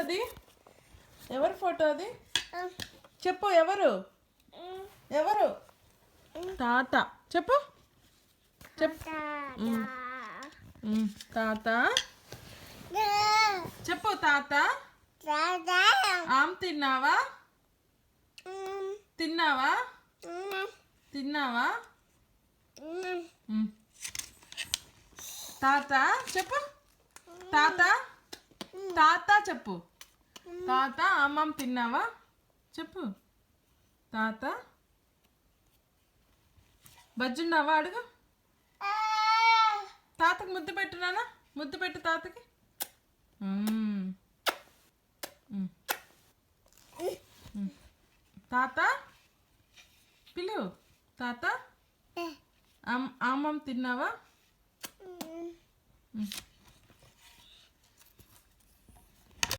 అది ఎవరి ఫోటో అది? చెప్పు ఎవరు? ఎవరు? తాత. చెప్పు చెప్పు. తాత చెప్పు. తాత ఆమ్ తిన్నావా? తిన్నావా? తిన్నావా? తాత చెప్పు. తాత తాత చెప్పు. తాత అమ్మమ్మ తిన్నావా చెప్పు. తాత బజ్జున్నావా అడుగు. తాతకి ముద్దు పెట్టున్నానా? ముద్దు పెట్టు తాతకి. తాత పిలు. తాత అమ్మమ్మ తిన్నావా?